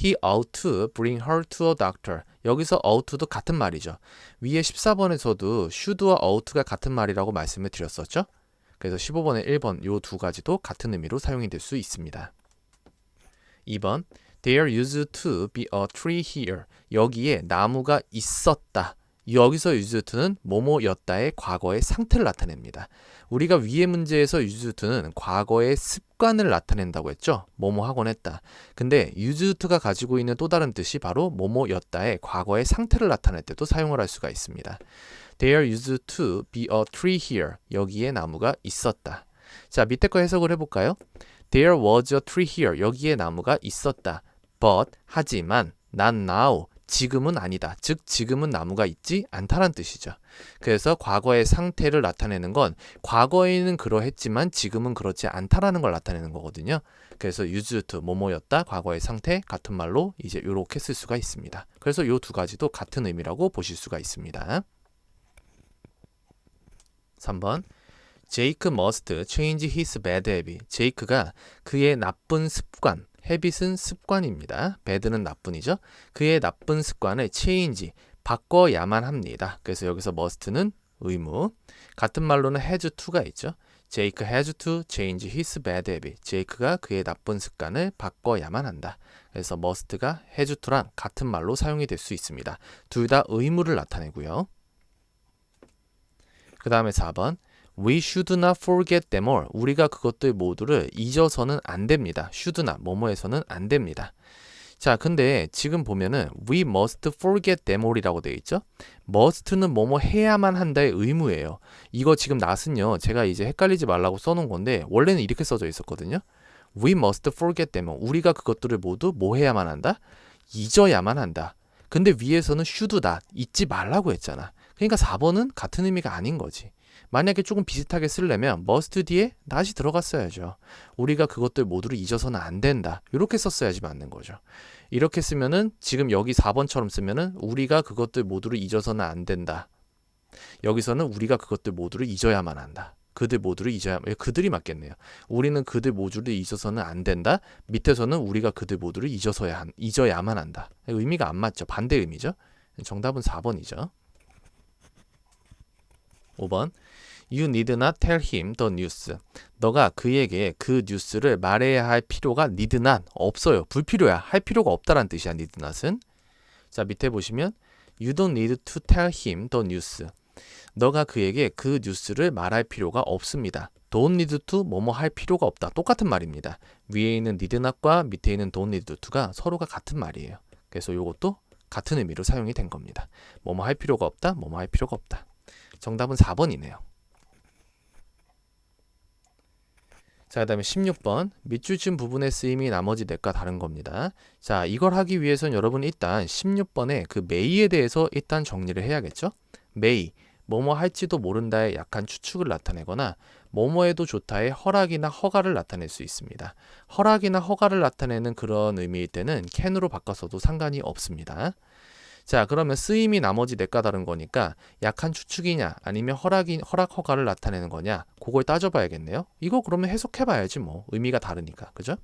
[SPEAKER 1] He ought to bring her to a doctor. 여기서 ought to도 같은 말이죠. 위에 14번에서도 should와 ought가 같은 말이라고 말씀을 드렸었죠. 그래서 15번에 1번 요 두 가지도 같은 의미로 사용이 될 수 있습니다. 2번 There used to be a tree here. 여기에 나무가 있었다. 여기서 used to는 뭐뭐였다의 과거의 상태를 나타냅니다. 우리가 위의 문제에서 used to는 과거의 습관을 나타낸다고 했죠. 뭐뭐 하곤 했다. 근데 used to가 가지고 있는 또 다른 뜻이 바로 뭐뭐였다의 과거의 상태를 나타낼 때도 사용을 할 수가 있습니다. There used to be a tree here. 여기에 나무가 있었다. 자, 밑에 거 해석을 해볼까요? There was a tree here. 여기에 나무가 있었다. But 하지만 not now. 지금은 아니다. 즉 지금은 나무가 있지 않다란 뜻이죠. 그래서 과거의 상태를 나타내는 건 과거에는 그러했지만 지금은 그렇지 않다라는 걸 나타내는 거거든요. 그래서 used to 뭐뭐였다. 과거의 상태 같은 말로 이제 이렇게 쓸 수가 있습니다. 그래서 이 두 가지도 같은 의미라고 보실 수가 있습니다. 3번 Jake must change his bad habit. 제이크가 그의 나쁜 습관, habit은 습관입니다. bad는 나쁜이죠. 그의 나쁜 습관을 change, 바꿔야만 합니다. 그래서 여기서 must는 의무. 같은 말로는 has to가 있죠. Jake has to change his bad habit. 제이크가 그의 나쁜 습관을 바꿔야만 한다. 그래서 must가 has to랑 같은 말로 사용이 될 수 있습니다. 둘 다 의무를 나타내고요. 그 다음에 4번 We should not forget them all. 우리가 그것들 모두를 잊어서는 안 됩니다. should not, 뭐뭐해서는 안 됩니다. 자, 근데 지금 보면은 we must forget them all이라고 되어 있죠. must는 뭐뭐 해야만 한다의 의무예요. 이거 지금 낫은요. 제가 이제 헷갈리지 말라고 써놓은 건데 원래는 이렇게 써져 있었거든요. We must forget them all. 우리가 그것들을 모두 뭐 해야만 한다? 잊어야만 한다. 근데 위에서는 should not, 잊지 말라고 했잖아. 그러니까 4번은 같은 의미가 아닌 거지. 만약에 조금 비슷하게 쓰려면 must 뒤에 not이 들어갔어야죠. 우리가 그것들 모두를 잊어서는 안 된다. 이렇게 썼어야지 맞는 거죠. 이렇게 쓰면은 지금 여기 4번처럼 쓰면은 우리가 그것들 모두를 잊어서는 안 된다. 여기서는 우리가 그것들 모두를 잊어야만 한다. 그들 모두를 그들이 맞겠네요. 우리는 그들 모두를 잊어서는 안 된다. 밑에서는 우리가 그들 모두를 잊어야만 한다. 의미가 안 맞죠. 반대 의미죠. 정답은 4번이죠. 5번 You need not tell him the news. 너가 그에게 그 뉴스를 말해야 할 필요가 need not, 없어요. 불필요야. 할 필요가 없다란 뜻이야. need not은. 자, 밑에 보시면 You don't need to tell him the news. 너가 그에게 그 뉴스를 말할 필요가 없습니다. Don't need to 뭐뭐 할 필요가 없다. 똑같은 말입니다. 위에 있는 need not과 밑에 있는 don't need to가 서로가 같은 말이에요. 그래서 이것도 같은 의미로 사용이 된 겁니다. 뭐뭐 할 필요가 없다. 뭐뭐 할 필요가 없다. 정답은 4번이네요. 자, 그 다음에 16번 밑줄친 부분의 쓰임이 나머지 넷과 다른 겁니다. 자, 이걸 하기 위해서는 여러분 일단 16번에 그 may에 대해서 일단 정리를 해야겠죠. may, 뭐뭐 할지도 모른다의 약한 추측을 나타내거나 뭐뭐 해도 좋다의 허락이나 허가를 나타낼 수 있습니다. 허락이나 허가를 나타내는 그런 의미일 때는 can으로 바꿔서도 상관이 없습니다. 자, 그러면 쓰임이 나머지 넷과 다른 거니까 약한 추측이냐 아니면 허락 허가를 나타내는 거냐 그걸 따져봐야겠네요. 이거 그러면 해석해봐야지 뭐 의미가 다르니까 그죠?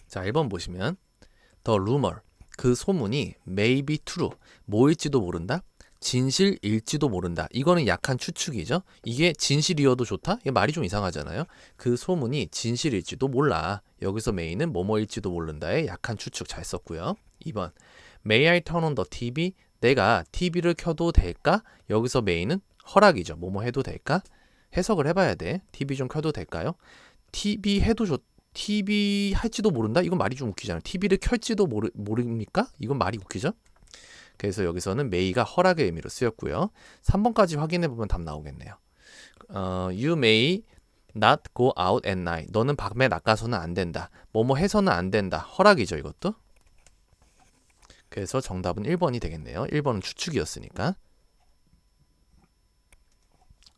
[SPEAKER 1] 자, 1번 보시면 The rumor, 그 소문이 may be true, 뭐일지도 모른다? 진실일지도 모른다. 이거는 약한 추측이죠. 이게 진실이어도 좋다? 이게 말이 좀 이상하잖아요. 그 소문이 진실일지도 몰라. 여기서 may는 뭐뭐일지도 모른다의 약한 추측 잘 썼고요. 2번 May I turn on the TV? 내가 TV를 켜도 될까? 여기서 may는 허락이죠. 뭐뭐 해도 될까? 해석을 해봐야 돼. TV 좀 켜도 될까요? TV 해도 TV 할지도 모른다? 이건 말이 좀 웃기잖아요. TV를 켤지도 모릅니까? 이건 말이 웃기죠? 그래서 여기서는 may가 허락의 의미로 쓰였고요. 3번까지 확인해보면 답 나오겠네요. You may not go out at night. 너는 밤에 나가서는 안 된다. 뭐뭐 해서는 안 된다. 허락이죠, 이것도. 그래서 정답은 1번이 되겠네요. 1번은 추측이었으니까.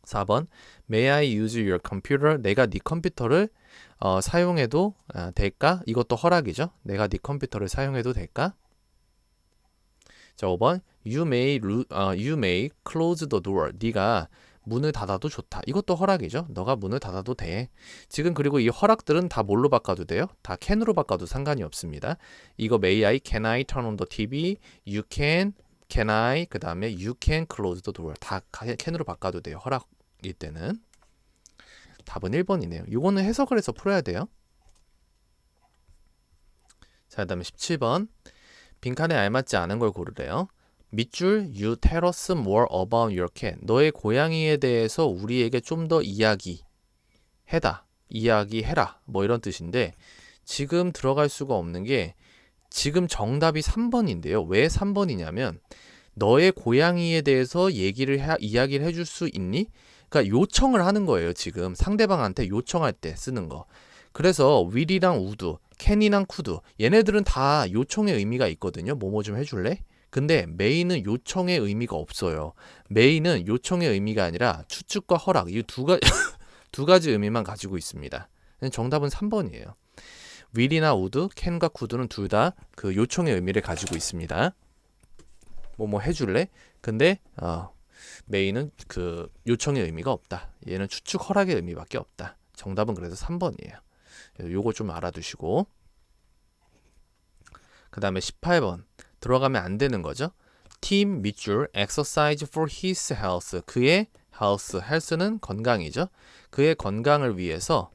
[SPEAKER 1] 4번 May I use your computer? 내가 네 컴퓨터를 사용해도 될까? 이것도 허락이죠. 내가 네 컴퓨터를 사용해도 될까? 자, 5번 you may close the door. 네가 문을 닫아도 좋다. 이것도 허락이죠. 너가 문을 닫아도 돼. 지금 그리고 이 허락들은 다 뭘로 바꿔도 돼요? 다 can으로 바꿔도 상관이 없습니다. 이거 may I, can I turn on the TV, you can I, 그 다음에 you can close the door. 다 can으로 바꿔도 돼요. 허락일 때는. 답은 1번이네요. 이거는 해석을 해서 풀어야 돼요. 자, 그 다음에 17번. 빈칸에 알맞지 않은 걸 고르래요. 밑줄 You tell us more about your cat. 너의 고양이에 대해서 우리에게 좀 더 이야기해라. 뭐 이런 뜻인데 지금 들어갈 수가 없는 게 지금 정답이 3번인데요. 왜 3번이냐면 너의 고양이에 대해서 이야기를 해줄 수 있니? 그러니까 요청을 하는 거예요. 지금 상대방한테 요청할 때 쓰는 거. 그래서 will이랑 would, can이랑 could 얘네들은 다 요청의 의미가 있거든요. 뭐뭐 좀 해줄래? 근데 may는 요청의 의미가 없어요. may는 요청의 의미가 아니라 추측과 허락 이 두 가지 의미만 가지고 있습니다. 정답은 3번이에요. will이나 would, can과 could는 둘 다 그 요청의 의미를 가지고 있습니다. 뭐뭐 해줄래? 근데 may는 그 요청의 의미가 없다. 얘는 추측 허락의 의미밖에 없다. 정답은 그래서 3번이에요. 요거 좀 알아두시고 그 다음에 18번 들어가면 안 되는 거죠. Tim 밑줄 exercise for his health. 그의 health는 건강이죠. 그의 건강을 위해서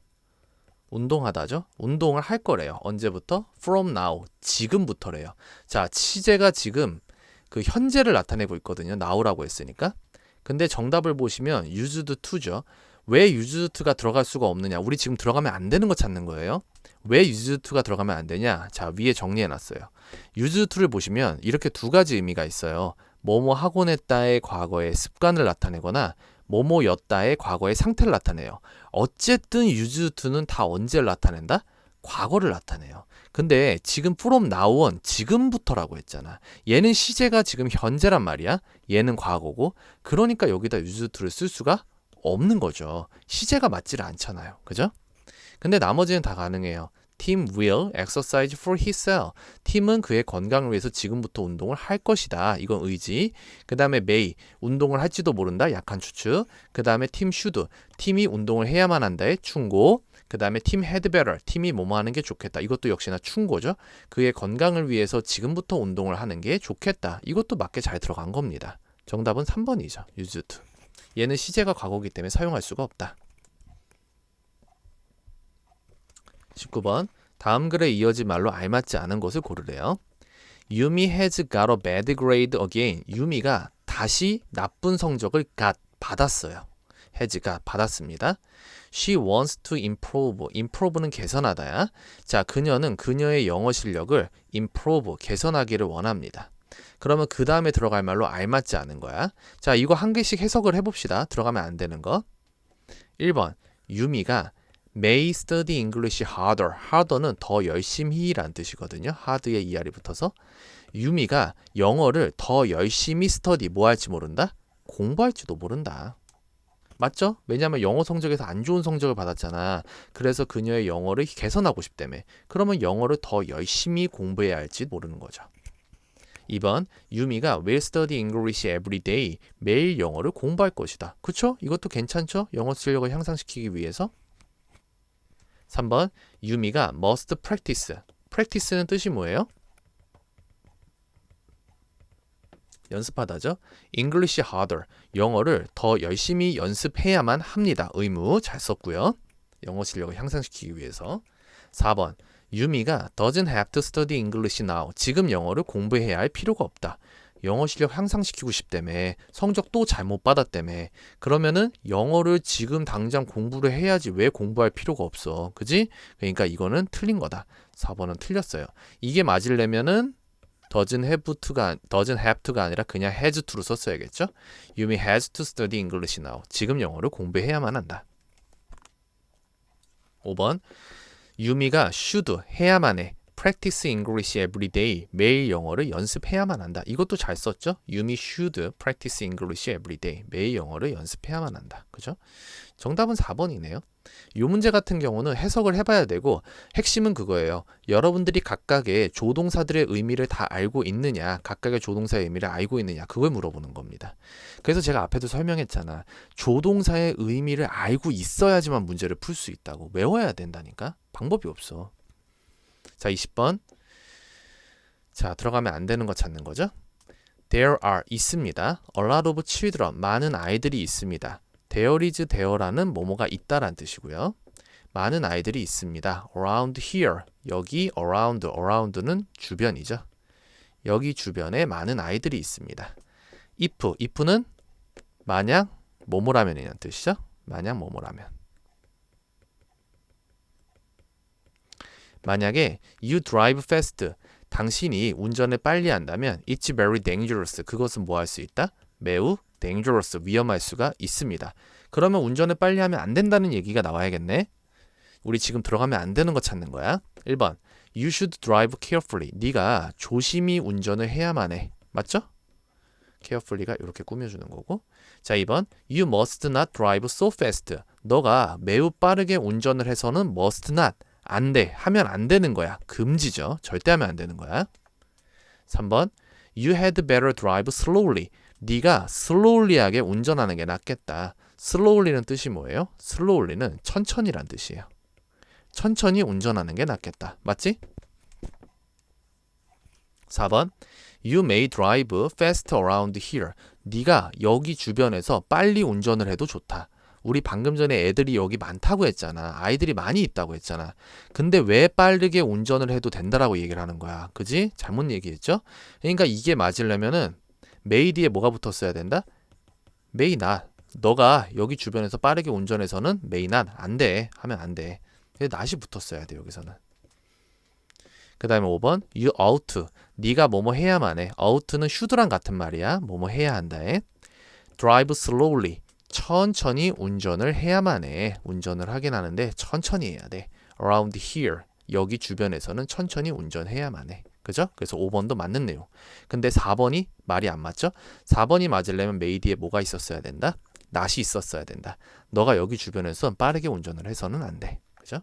[SPEAKER 1] 운동하다죠. 운동을 할 거래요. 언제부터? From now. 지금부터래요. 자, 시제가 지금 그 현재를 나타내고 있거든요. now라고 했으니까. 근데 정답을 보시면 used to죠. 왜 used to가 들어갈 수가 없느냐? 우리 지금 들어가면 안 되는 거 찾는 거예요. 왜 used to가 들어가면 안 되냐? 자, 위에 정리해놨어요. used to를 보시면 이렇게 두 가지 의미가 있어요. 뭐뭐 하곤 했다의 과거의 습관을 나타내거나 뭐뭐였다의 과거의 상태를 나타내요. 어쨌든 used to는 다 언제를 나타낸다? 과거를 나타내요. 근데 지금 from now on 지금부터라고 했잖아. 얘는 시제가 지금 현재란 말이야. 얘는 과거고. 그러니까 여기다 used to를 쓸 수가 없는 거죠. 시제가 맞지를 않잖아요. 그죠? 근데 나머지는 다 가능해요. Tim will exercise for himself. 팀은 그의 건강을 위해서 지금부터 운동을 할 것이다. 이건 의지. 그 다음에 may, 운동을 할지도 모른다. 약한 추측. 그 다음에 Tim should, 팀이 운동을 해야만 한다의 충고. 그 다음에 Tim had better, 팀이 뭐뭐 하는 게 좋겠다. 이것도 역시나 충고죠. 그의 건강을 위해서 지금부터 운동을 하는 게 좋겠다. 이것도 맞게 잘 들어간 겁니다. 정답은 3번이죠. used to. 얘는 시제가 과거이기 때문에 사용할 수가 없다. 19번 다음 글에 이어진 말로 알맞지 않은 것을 고르래요. 유미 has got a bad grade again. 유미가 다시 나쁜 성적을 받았어요. has가 받았습니다. She wants to improve. improve는 개선하다야. 자, 그녀는 그녀의 영어 실력을 improve, 개선하기를 원합니다. 그러면 그 다음에 들어갈 말로 알맞지 않은 거야. 자, 이거 한 개씩 해석을 해봅시다. 들어가면 안 되는 거. 1번 유미가 may study English harder. harder는 더 열심히란 뜻이거든요. hard에 ER이 붙어서 유미가 영어를 더 열심히 study 뭐 할지 모른다? 공부할지도 모른다. 맞죠? 왜냐하면 영어 성적에서 안 좋은 성적을 받았잖아. 그래서 그녀의 영어를 개선하고 싶다며. 그러면 영어를 더 열심히 공부해야 할지 모르는 거죠. 2번 유미가 will study English every day. 매일 영어를 공부할 것이다. 그쵸? 이것도 괜찮죠? 영어 실력을 향상시키기 위해서. 3번 유미가 must practice. practice는 뜻이 뭐예요? 연습하다죠. English harder. 영어를 더 열심히 연습해야만 합니다. 의무 잘 썼고요. 영어 실력을 향상시키기 위해서. 4번 유미가 doesn't have to study English now. 지금 영어를 공부해야 할 필요가 없다. 영어 실력 향상시키고 싶다며. 성적 또 잘못 받았다며. 그러면은 영어를 지금 당장 공부를 해야지 왜 공부할 필요가 없어. 그지? 그러니까 이거는 틀린 거다. 4번은 틀렸어요. 이게 맞으려면은 doesn't have to가 아니라 그냥 has to로 썼어야겠죠? 유미 has to study English now. 지금 영어를 공부해야만 한다. 5번 유미가 should 해야만 해. practice English every day. 매일 영어를 연습해야만 한다. 이것도 잘 썼죠? 유미 should practice English every day. 매일 영어를 연습해야만 한다. 그죠? 정답은 4번이네요. 이 문제 같은 경우는 해석을 해봐야 되고 핵심은 그거예요. 여러분들이 각각의 조동사들의 의미를 다 알고 있느냐, 각각의 조동사의 의미를 알고 있느냐, 그걸 물어보는 겁니다. 그래서 제가 앞에도 설명했잖아. 조동사의 의미를 알고 있어야지만 문제를 풀 수 있다고. 외워야 된다니까. 방법이 없어. 자, 20번. 자, 들어가면 안 되는 거 찾는 거죠. There are 있습니다. A lot of children. 많은 아이들이 있습니다. There is there라는 뭐뭐가 있다란 뜻이고요. 많은 아이들이 있습니다. Around here. 여기 around는 주변이죠. 여기 주변에 많은 아이들이 있습니다. if는 만약 뭐뭐라면이라는 뜻이죠. 만약 뭐뭐라면. 만약에 you drive fast. 당신이 운전을 빨리 한다면 it's very dangerous. 그것은 뭐 할 수 있다? 매우 dangerous. 위험할 수가 있습니다. 그러면 운전을 빨리 하면 안 된다는 얘기가 나와야겠네. 우리 지금 들어가면 안 되는 거 찾는 거야. 1번 You should drive carefully. 네가 조심히 운전을 해야만 해. 맞죠? carefully가 이렇게 꾸며주는 거고. 자, 2번 You must not drive so fast. 너가 매우 빠르게 운전을 해서는 must not. 안 돼. 하면 안 되는 거야. 금지죠. 절대 하면 안 되는 거야. 3번 You had better drive slowly. 네가 slowly하게 운전하는 게 낫겠다. slowly는 뜻이 뭐예요? slowly는 천천히란 뜻이에요. 천천히 운전하는 게 낫겠다. 맞지? 4번 You may drive fast around here. 네가 여기 주변에서 빨리 운전을 해도 좋다. 우리 방금 전에 애들이 여기 많다고 했잖아. 아이들이 많이 있다고 했잖아. 근데 왜 빠르게 운전을 해도 된다라고 얘기를 하는 거야. 그지? 잘못 얘기했죠? 그러니까 이게 맞으려면은 may 뒤에 뭐가 붙었어야 된다? may not. 너가 여기 주변에서 빠르게 운전해서는 may not. 안 돼. 하면 안 돼. not이 붙었어야 돼. 여기서는. 그 다음에 5번 you ought. 네가 뭐뭐 해야만 해. ought는 should랑 같은 말이야. 뭐뭐 해야 한다에. drive slowly. 천천히 운전을 해야만 해. 운전을 하긴 하는데 천천히 해야 돼. around here. 여기 주변에서는 천천히 운전해야만 해. 그죠? 그래서 5번도 맞는 내용. 근데 4번이 말이 안 맞죠? 4번이 맞으려면 may 뒤에 뭐가 있었어야 된다? not이 있었어야 된다. 너가 여기 주변에서 빠르게 운전을 해서는 안 돼. 그죠?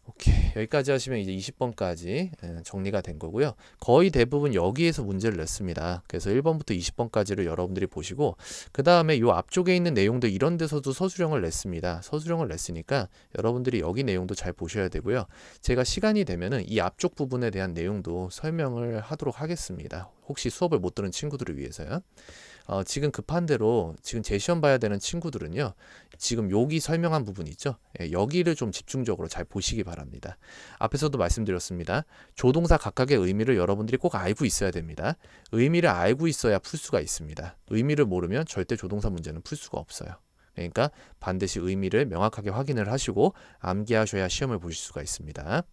[SPEAKER 1] 오케이. 여기까지 하시면 이제 20번까지 정리가 된 거고요. 거의 대부분 여기에서 문제를 냈습니다. 그래서 1번부터 20번까지를 여러분들이 보시고 그 다음에 이 앞쪽에 있는 내용들 이런 데서도 서술형을 냈습니다. 서술형을 냈으니까 여러분들이 여기 내용도 잘 보셔야 되고요. 제가 시간이 되면은 이 앞쪽 부분에 대한 내용도 설명을 하도록 하겠습니다. 혹시 수업을 못 들은 친구들을 위해서요. 지금 급한 대로 지금 제 시험 봐야 되는 친구들은요. 지금 여기 설명한 부분 있죠. 여기를 좀 집중적으로 잘 보시기 바랍니다. 앞에서도 말씀드렸습니다. 조동사 각각의 의미를 여러분들이 꼭 알고 있어야 됩니다. 의미를 알고 있어야 풀 수가 있습니다. 의미를 모르면 절대 조동사 문제는 풀 수가 없어요. 그러니까 반드시 의미를 명확하게 확인을 하시고 암기하셔야 시험을 보실 수가 있습니다.